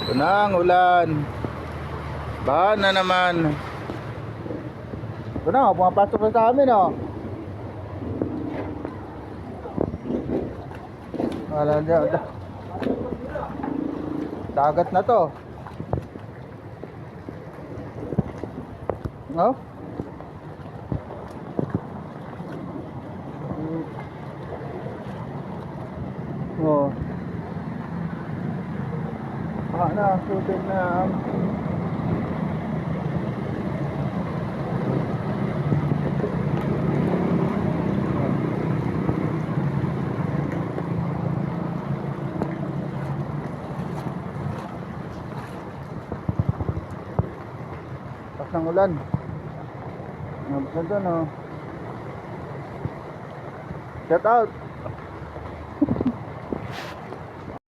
Ito na ang ulan. Baha na naman. Ito na, pumapasok na sa amin, oh. Wala dyan. Dagat na to. No? Oh. Baka na, sutin na. Pas ng ulan. Nabasa doon, oh. Shout out.